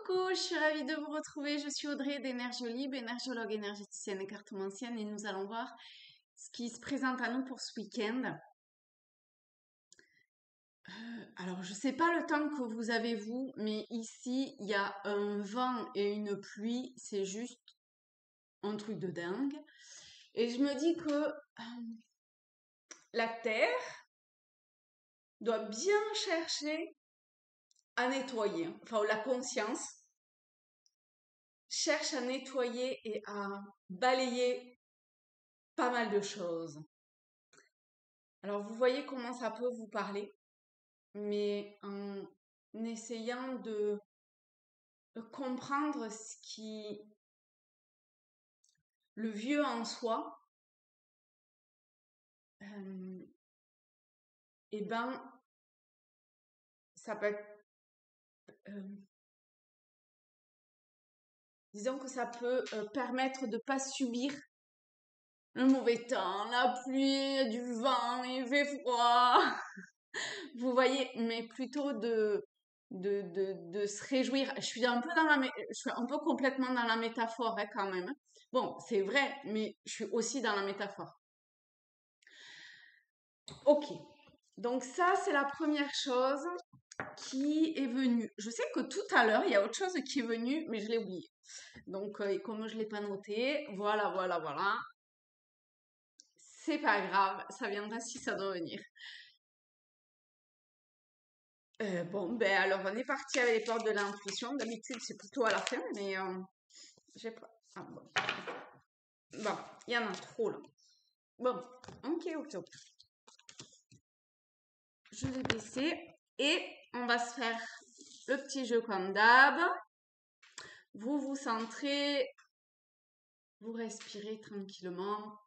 Coucou, je suis ravie de vous retrouver. Je suis Audrey d'Énergiolib, énergiologue énergéticienne et cartomancienne, et nous allons voir ce qui se présente à nous pour ce week-end. Alors, je ne sais pas le temps que vous avez vous, mais ici, il y a un vent et une pluie, c'est juste un truc de dingue. Et je me dis que la Terre doit bien chercher à nettoyer, enfin la conscience cherche à nettoyer et à balayer pas mal de choses. Alors vous voyez comment ça peut vous parler, mais en essayant de comprendre ce qui, le vieux en soi, et ben ça peut être, disons que ça peut permettre de ne pas subir le mauvais temps, la pluie, du vent, il fait froid. Vous voyez, mais plutôt de se réjouir. Je suis un peu je suis un peu complètement dans la métaphore, hein, quand même. Bon, c'est vrai, mais je suis aussi dans la métaphore. Ok. Donc ça, c'est la première chose qui est venue. Je sais que tout à l'heure, il y a autre chose qui est venue, mais je l'ai oublié. Donc, comme je ne l'ai pas noté, voilà. C'est pas grave, ça viendra si ça doit venir. Bon, ben alors on est parti avec les portes de l'intuition. D'habitude, c'est plutôt à la fin, mais j'ai pas. Ah, bon. Bon, il y en a trop là. Bon, ok. Je vais baisser et on va se faire le petit jeu comme d'hab. Vous vous centrez, vous respirez tranquillement.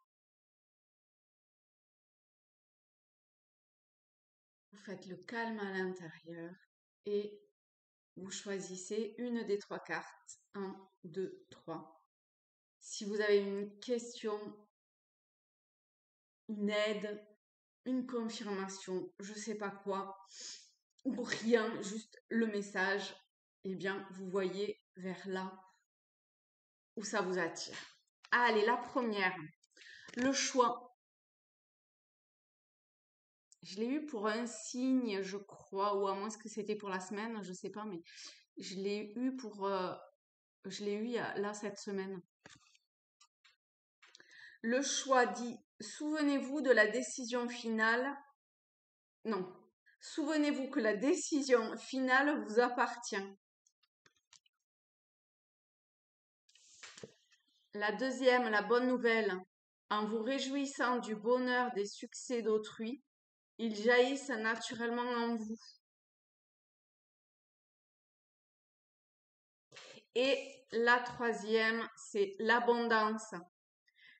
Vous faites le calme à l'intérieur et vous choisissez une des trois cartes. 1, 2, 3. Si vous avez une question, une aide, une confirmation, je sais pas quoi, ou rien, juste le message, eh bien, vous voyez vers là où ça vous attire. Allez, la première, le choix. Je l'ai eu pour un signe, je crois, ou à moins que c'était pour la semaine, je sais pas, mais je l'ai eu là cette semaine. Le choix dit, souvenez-vous de la décision finale. Non, souvenez-vous que la décision finale vous appartient. La deuxième, la bonne nouvelle, en vous réjouissant du bonheur des succès d'autrui, ils jaillissent naturellement en vous. Et la troisième, c'est l'abondance.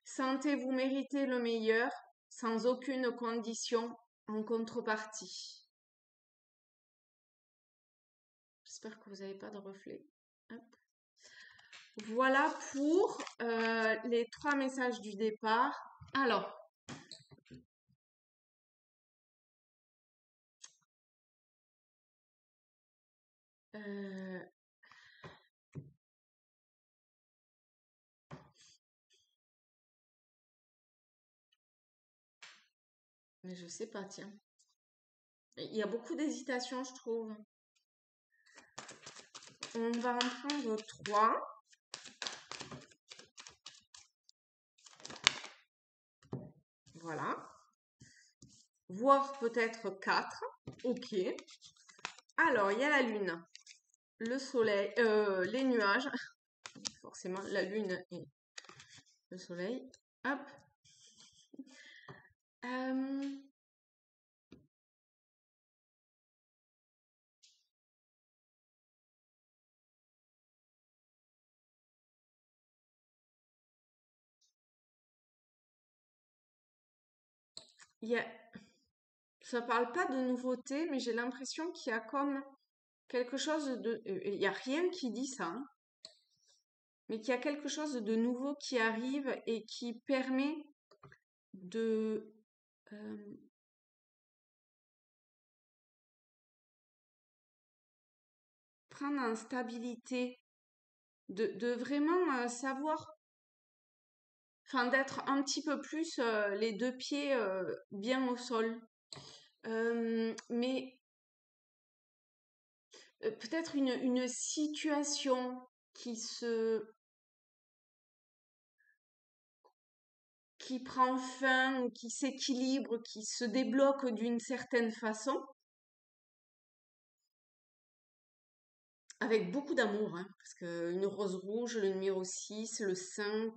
Sentez-vous mériter le meilleur sans aucune condition en contrepartie. J'espère que vous n'avez pas de reflet. Hop. Voilà pour les trois messages du départ. Alors, mais je sais pas, tiens. Il y a beaucoup d'hésitation, je trouve. On va en prendre 3. Voilà. Voire peut-être 4. Ok. Alors, il y a la lune, le soleil, les nuages. Forcément, la lune et le soleil. Hop. Ça parle pas de nouveauté, mais j'ai l'impression qu'il y a comme quelque chose de... Il n'y a rien qui dit ça, hein, mais qu'il y a quelque chose de nouveau qui arrive et qui permet de... prendre en stabilité, de vraiment savoir, enfin d'être un petit peu plus les deux pieds bien au sol. Mais peut-être une situation qui se qui prend fin, ou qui s'équilibre, qui se débloque d'une certaine façon, avec beaucoup d'amour, hein, parce que une rose rouge, le numéro 6, le 5.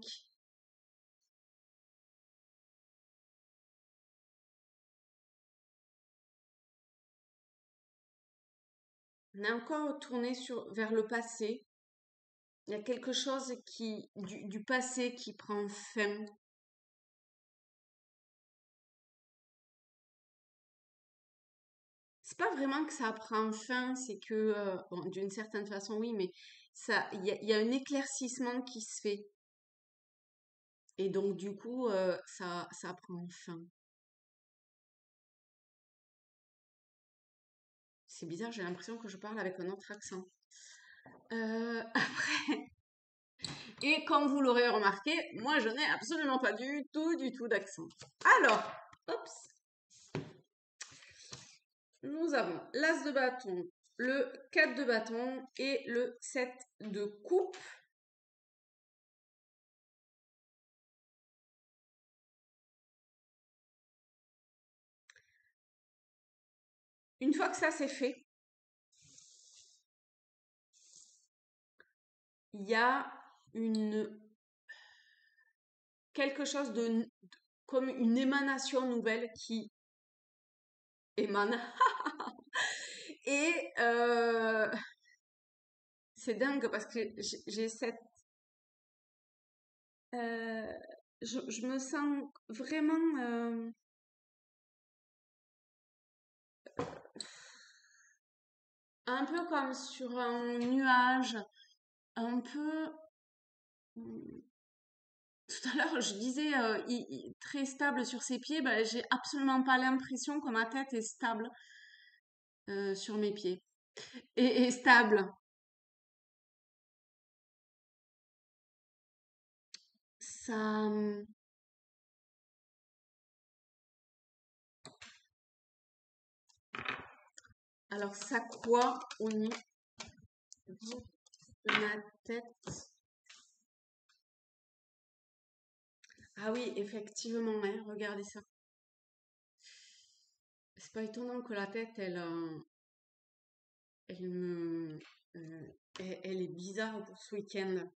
On est encore tourné vers le passé. Il y a quelque chose du passé qui prend fin. C'est pas vraiment que ça prend fin, c'est que, bon, d'une certaine façon, oui, mais il y a un éclaircissement qui se fait. Et donc, du coup, ça prend fin. C'est bizarre, j'ai l'impression que je parle avec un autre accent. Et comme vous l'aurez remarqué, moi, je n'ai absolument pas du tout d'accent. Alors, hop, nous avons l'As de bâton, le 4 de bâton et le 7 de coupe. Une fois que ça c'est fait, il y a quelque chose comme une émanation nouvelle qui émane. Et c'est dingue parce que j'ai cette... euh, je me sens vraiment un peu comme sur un nuage, un peu... Tout à l'heure, je disais très stable sur ses pieds. Ben, j'ai absolument pas l'impression que ma tête est stable sur mes pieds. Et stable. Ça. Alors, ça quoi au niveau de ma tête? Ah oui, effectivement, hein, regardez ça. C'est pas étonnant que la tête, elle me, euh, elle est bizarre pour ce week-end.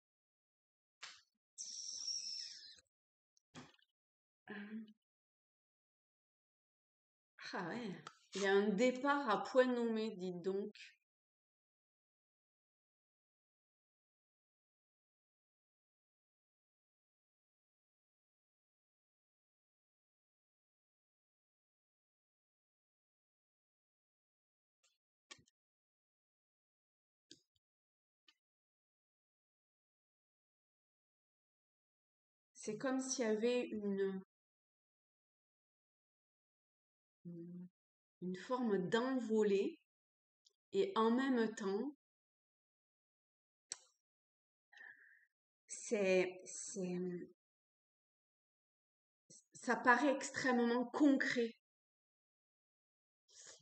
Ah ouais, il y a un départ à point nommé, dites donc. C'est comme s'il y avait une forme d'envolée et en même temps, c'est, ça paraît extrêmement concret.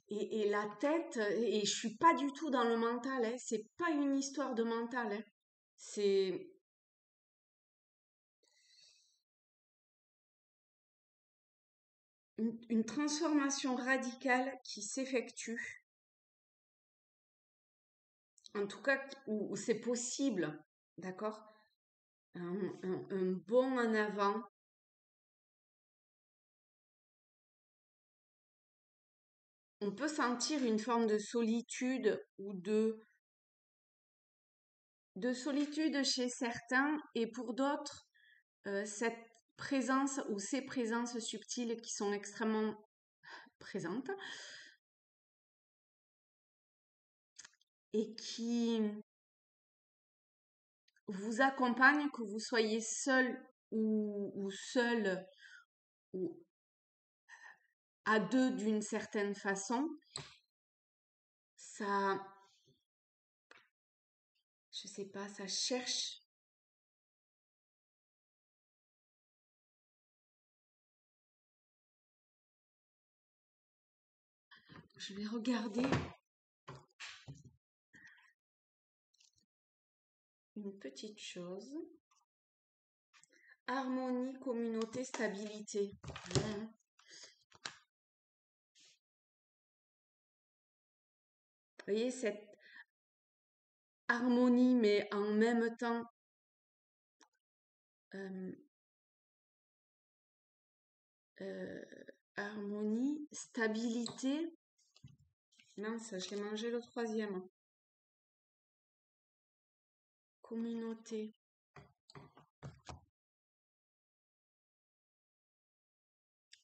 Et la tête, et je suis pas du tout dans le mental, hein, c'est pas une histoire de mental, hein, c'est une transformation radicale qui s'effectue, en tout cas où c'est possible, d'accord? Un bond en avant. On peut sentir une forme de solitude ou de solitude chez certains et pour d'autres, cette présence ou ces présences subtiles qui sont extrêmement présentes et qui vous accompagnent, que vous soyez seul ou seul ou à deux d'une certaine façon, ça, je sais pas, ça cherche. Je vais regarder une petite chose. Harmonie, communauté, stabilité. Mmh. Vous voyez cette harmonie, mais en même temps, euh, euh, harmonie, stabilité. Mince, j'ai mangé le troisième. Communauté.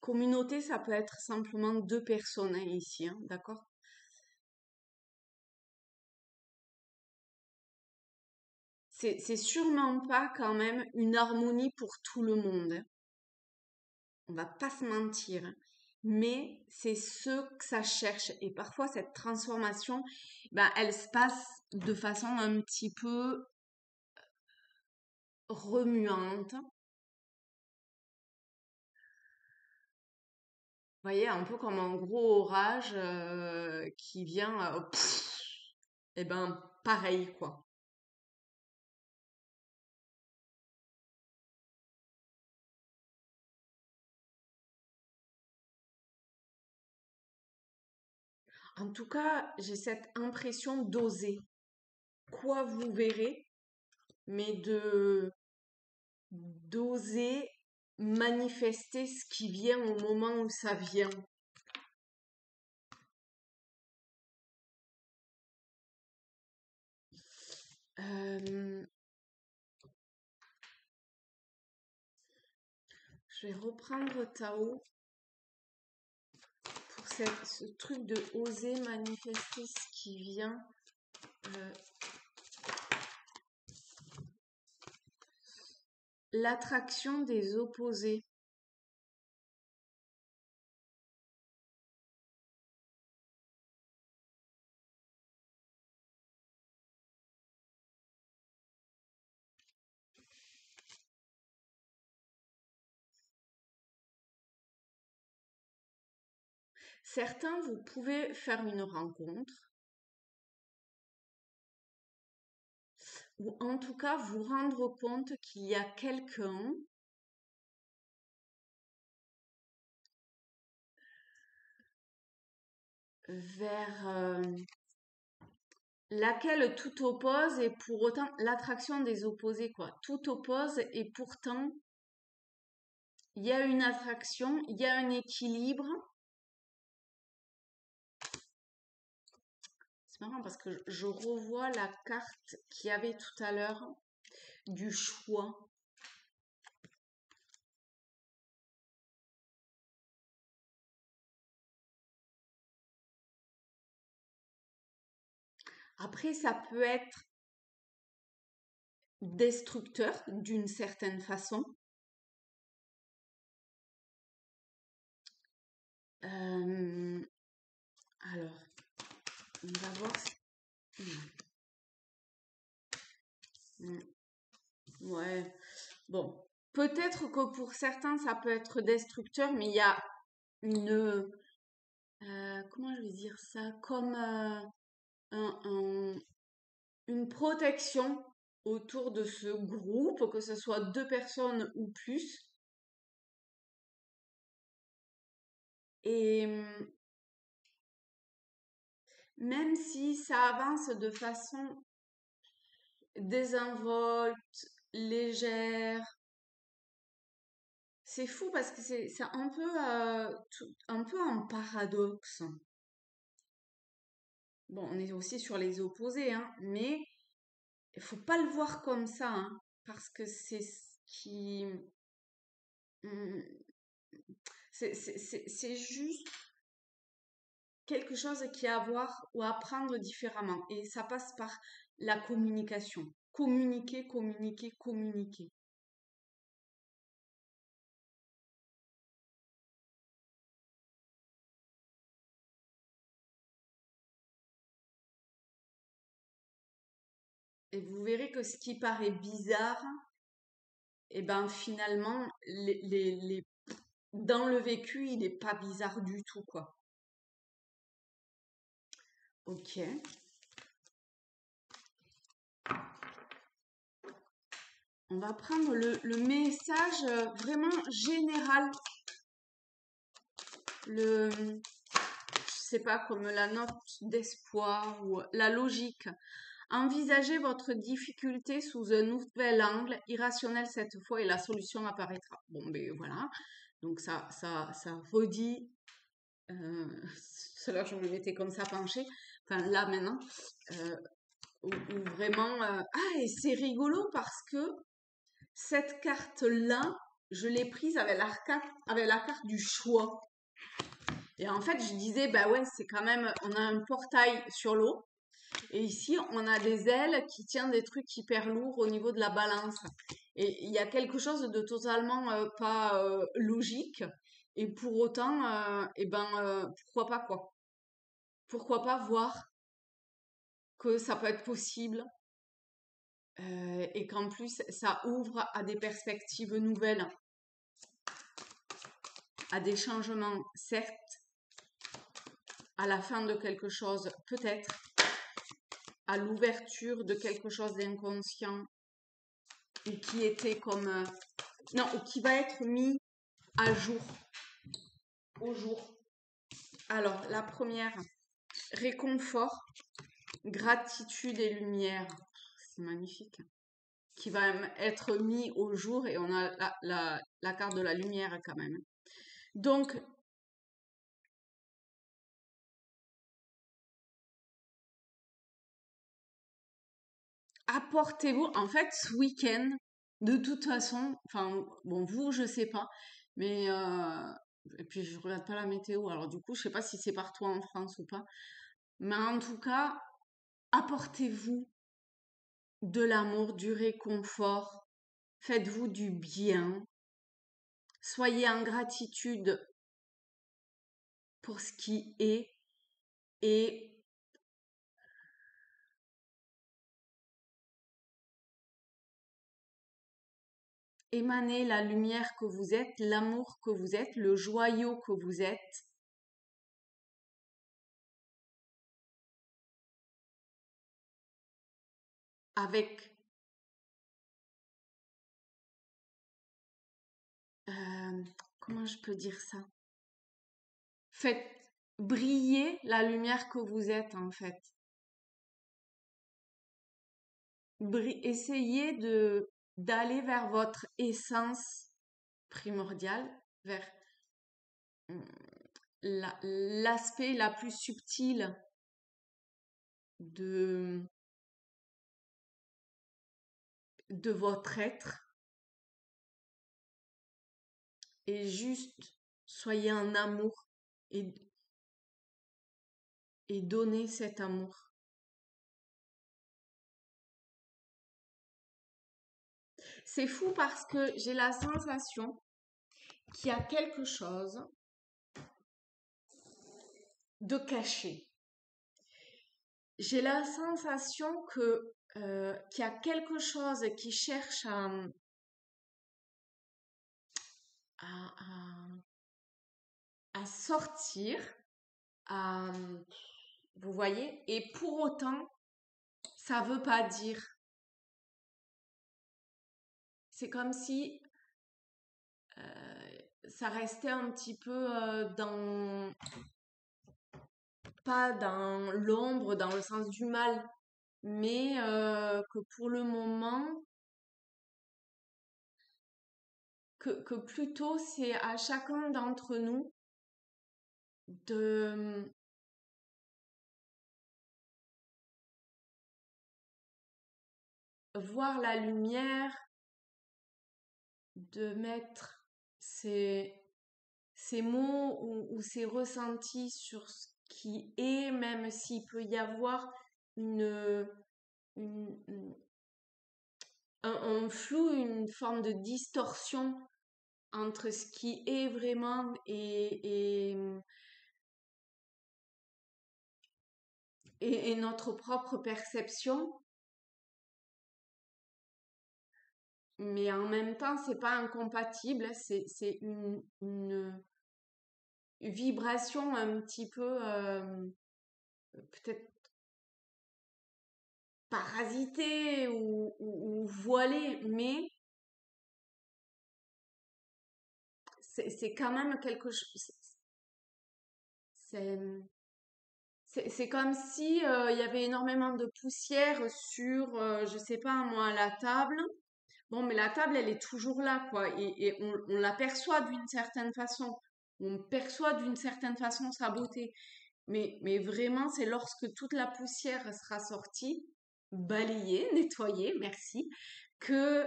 Communauté, ça peut être simplement deux personnes hein, ici, hein, d'accord? C'est sûrement pas quand même une harmonie pour tout le monde, hein. On va pas se mentir, hein. Mais c'est ce que ça cherche. Et parfois, cette transformation, ben, elle se passe de façon un petit peu remuante. Vous voyez, un peu comme un gros orage qui vient, et ben, pareil, quoi. En tout cas, j'ai cette impression d'oser. Quoi vous verrez, mais d'oser manifester ce qui vient au moment où ça vient. Euh, je vais reprendre Tao pour ce truc de oser manifester ce qui vient. Euh, L'attraction des opposés. Certains, vous pouvez faire une rencontre, ou en tout cas vous rendre compte qu'il y a quelqu'un vers laquelle tout oppose et pour autant l'attraction des opposés, quoi. Tout oppose et pourtant il y a une attraction, il y a un équilibre. C'est marrant parce que je revois la carte qu'il y avait tout à l'heure du choix. Après, ça peut être destructeur d'une certaine façon. Euh, alors, on va voir. Hmm, ouais. Bon, peut-être que pour certains, ça peut être destructeur, mais il y a une, comment je vais dire ça, comme un- une protection autour de ce groupe, que ce soit deux personnes ou plus. Et même si ça avance de façon désinvolte, légère, c'est fou parce que c'est un peu, un peu un paradoxe. Bon, on est aussi sur les opposés, hein, mais il faut pas le voir comme ça, hein, parce que c'est ce qui... hum, c'est juste quelque chose qui a à voir ou à prendre différemment. Et ça passe par la communication. Communiquer, communiquer, communiquer. Et vous verrez que ce qui paraît bizarre, et ben finalement, dans le vécu, il n'est pas bizarre du tout, quoi. Ok. On va prendre le message vraiment général. Je sais pas, comme la note d'espoir ou la logique. Envisagez votre difficulté sous un nouvel angle, irrationnel cette fois, et la solution apparaîtra. Bon, ben voilà. Donc ça redit. Cela, je me mettais comme ça penché. Enfin, là maintenant. Où vraiment. Ah, et c'est rigolo parce que cette carte-là, je l'ai prise avec la carte du choix. Et en fait, je disais, bah ouais, c'est quand même, on a un portail sur l'eau. Et ici, on a des ailes qui tiennent des trucs hyper lourds au niveau de la balance. Et il y a quelque chose de totalement pas logique. Et pour autant, pourquoi pas quoi? Pourquoi pas voir que ça peut être possible et qu'en plus, ça ouvre à des perspectives nouvelles, à des changements, certes, à la fin de quelque chose, peut-être, à l'ouverture de quelque chose d'inconscient ou qui était comme non, ou qui va être mis à jour, au jour. Alors, la première, réconfort, gratitude et lumière. C'est magnifique. Qui va être mis au jour et on a la carte de la lumière quand même. Donc, apportez-vous, en fait, ce week-end, de toute façon, enfin, bon, vous, je sais pas, mais, et puis je regarde pas la météo, alors du coup, je sais pas si c'est partout en France ou pas, mais en tout cas, apportez-vous de l'amour, du réconfort, faites-vous du bien, soyez en gratitude pour ce qui est et émanez la lumière que vous êtes, l'amour que vous êtes, le joyau que vous êtes, avec, euh, comment je peux dire ça? Faites briller la lumière que vous êtes en fait. Essayez d'aller vers votre essence primordiale, vers hum, l'aspect la plus subtil de, de votre être et juste soyez en amour et, et donnez cet amour. C'est fou parce que j'ai la sensation qu'il y a quelque chose de caché. J'ai la sensation qu'il y a quelque chose qui cherche à, à sortir, à, vous voyez, et pour autant, ça veut pas dire. C'est comme si ça restait un petit peu pas dans l'ombre, dans le sens du mal, mais que pour le moment, que plutôt c'est à chacun d'entre nous de voir la lumière, de mettre ses, ses mots ou ses ressentis sur ce qui est, même s'il peut y avoir une, un flou, une forme de distorsion entre ce qui est vraiment et notre propre perception. mais en même temps, c'est pas incompatible. C'est une vibration un petit peu, peut-être parasitée ou voilée, mais c'est quand même quelque chose. C'est c'est comme si il y avait énormément de poussière sur, je sais pas moi, la table. Bon, mais la table, elle est toujours là, quoi, et on l'aperçoit d'une certaine façon. On perçoit d'une certaine façon sa beauté. Mais vraiment, c'est lorsque toute la poussière sera sortie, balayée, nettoyée, merci, que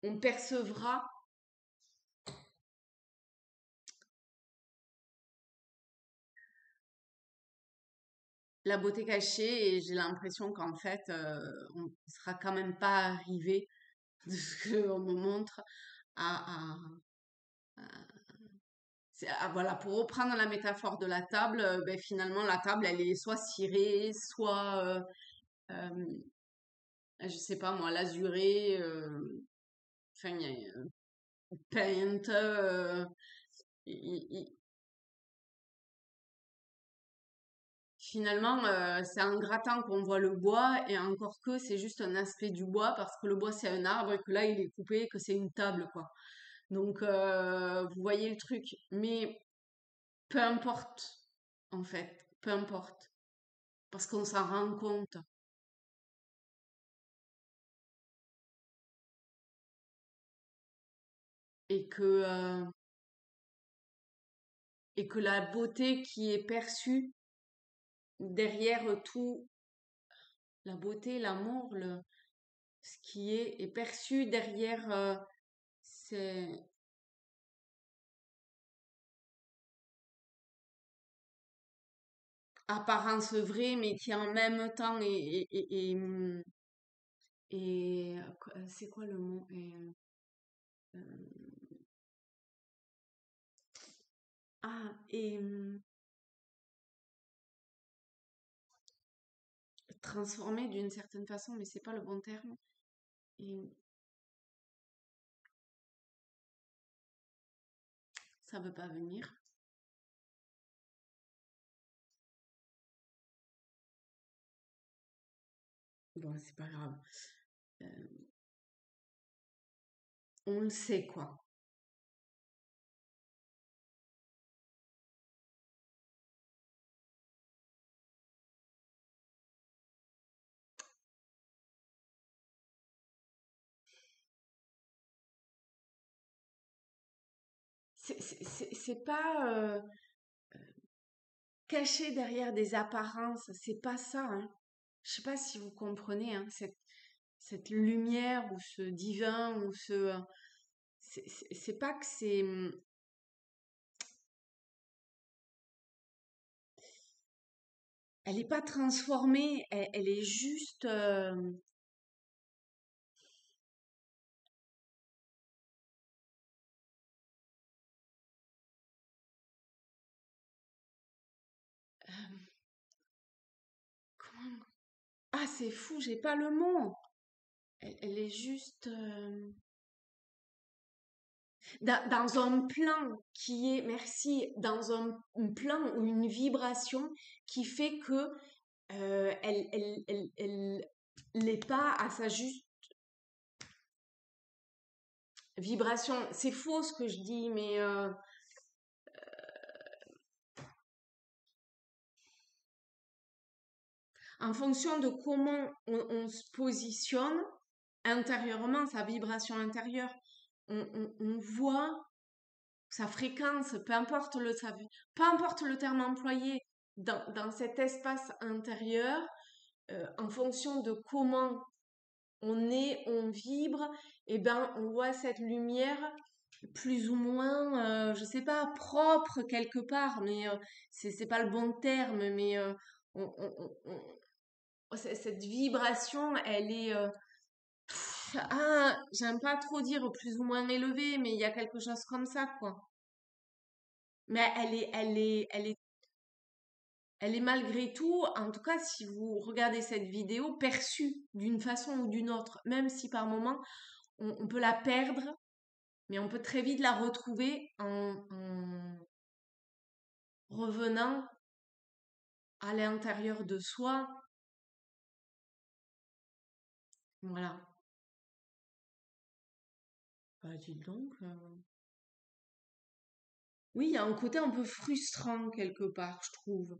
on percevra la beauté cachée et j'ai l'impression qu'en fait, on ne sera quand même pas arrivé de ce qu'on me montre à, voilà, pour reprendre la métaphore de la table, ben, finalement, la table, elle est soit cirée, soit, euh, je sais pas moi, l'azurée, enfin, il y a paint, il- il- finalement, c'est en grattant qu'on voit le bois, et encore que c'est juste un aspect du bois, parce que le bois, c'est un arbre, et que là, il est coupé, et que c'est une table, quoi. Donc, vous voyez le truc. Mais peu importe, en fait, peu importe, parce qu'on s'en rend compte. Et que, et que la beauté qui est perçue derrière tout, la beauté, l'amour, ce qui est perçu derrière ces apparences vraies, mais qui en même temps c'est quoi le mot? Euh, transformé d'une certaine façon, mais c'est pas le bon terme. Et ça veut pas venir. Bon, c'est pas grave. Euh, on le sait, quoi. C'est pas caché derrière des apparences, c'est pas ça, hein. Je sais pas si vous comprenez, hein, cette lumière ou ce divin ou c'est pas que c'est, elle est pas transformée, elle est juste, comment- ah c'est fou, j'ai pas le mot. Elle est juste dans un plan qui est, merci, dans un plan ou une vibration qui fait que elle l'est pas à sa juste vibration. C'est faux ce que je dis, mais en fonction de comment on se positionne intérieurement, sa vibration intérieure, on voit sa fréquence, peu importe le terme employé dans cet espace intérieur, en fonction de comment on est, on vibre, et ben on voit cette lumière plus ou moins, je sais pas, propre quelque part, mais c'est pas le bon terme, mais cette vibration, elle est, j'aime pas trop dire plus ou moins élevée, mais il y a quelque chose comme ça, quoi. Mais elle est malgré tout, en tout cas si vous regardez cette vidéo, perçue d'une façon ou d'une autre, même si par moment on peut la perdre, mais on peut très vite la retrouver en revenant à l'intérieur de soi. Voilà. Bah, dites donc. Oui, il y a un côté un peu frustrant quelque part, je trouve.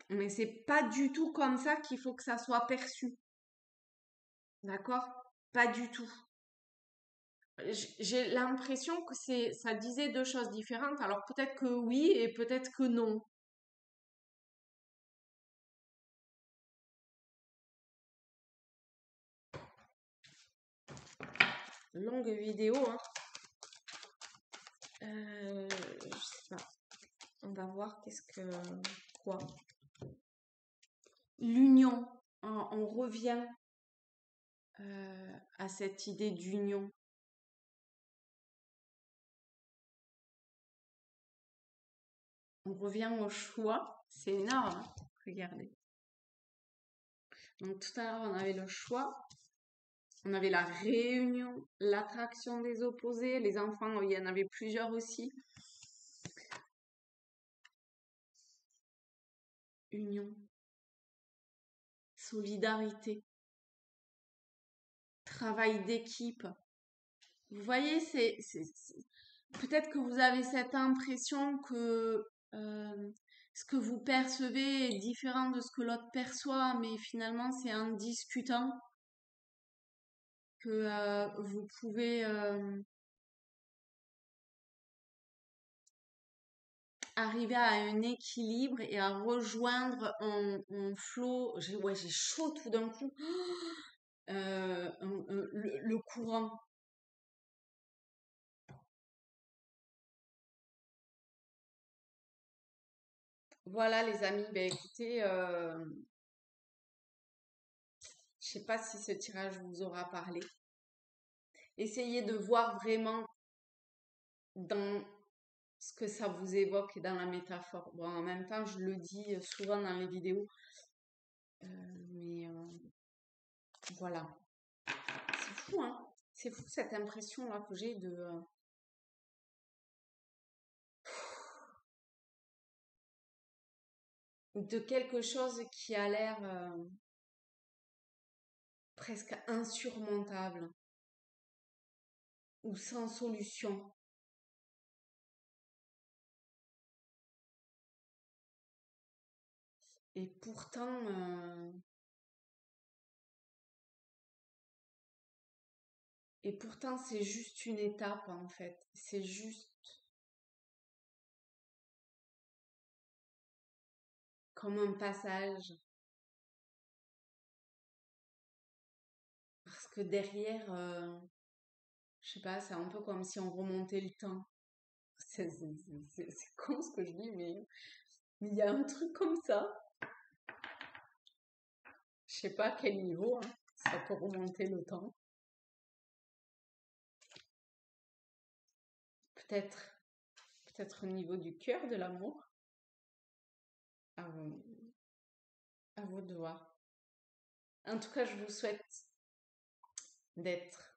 Mais c'est pas du tout comme ça qu'il faut que ça soit perçu. D'accord? Pas du tout. J'ai l'impression que ça disait deux choses différentes. Alors peut-être que oui et peut-être que non. Longue vidéo, hein. Je sais pas. On va voir quoi. L'union. On revient à cette idée d'union. On revient au choix. C'est énorme, hein. Regardez. Donc tout à l'heure, on avait le choix. On avait la réunion, l'attraction des opposés. Les enfants, il y en avait plusieurs aussi. Union. Solidarité. Travail d'équipe. Vous voyez, peut-être que vous avez cette impression que ce que vous percevez est différent de ce que l'autre perçoit, mais finalement, c'est en discutant que vous pouvez arriver à un équilibre et à rejoindre un flot. J'ai chaud tout d'un coup. Le courant. Voilà les amis, ben écoutez, je sais pas si ce tirage vous aura parlé. Essayez de voir vraiment dans ce que ça vous évoque et dans la métaphore. Bon, en même temps, je le dis souvent dans les vidéos, mais voilà. C'est fou, hein? C'est fou cette impression-là que j'ai de quelque chose qui a l'air presque insurmontable ou sans solution. Et pourtant, c'est juste une étape en fait. C'est juste comme un passage. Parce que derrière, je sais pas, c'est un peu comme si on remontait le temps. C'est con ce que je dis, mais il y a un truc comme ça. Je sais pas à quel niveau, hein, ça peut remonter le temps. Peut-être, peut-être au niveau du cœur, de l'amour. À vous, à vous de voir. En tout cas, je vous souhaite d'être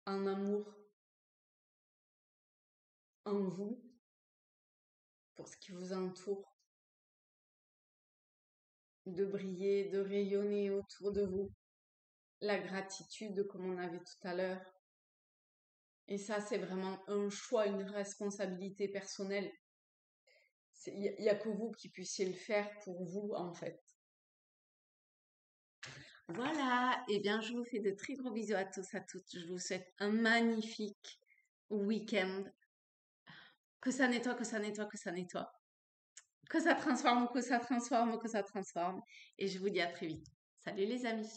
en amour en vous, pour ce qui vous entoure, de briller, de rayonner autour de vous. La gratitude, comme on avait tout à l'heure. Et ça, c'est vraiment un choix, une responsabilité personnelle. Il n'y a que vous qui puissiez le faire pour vous, en fait. Voilà, et bien je vous fais de très gros bisous à tous, à toutes. Je vous souhaite un magnifique week-end. Que ça nettoie, que ça nettoie, que ça nettoie. Que ça transforme, que ça transforme, que ça transforme. Et je vous dis à très vite. Salut les amis.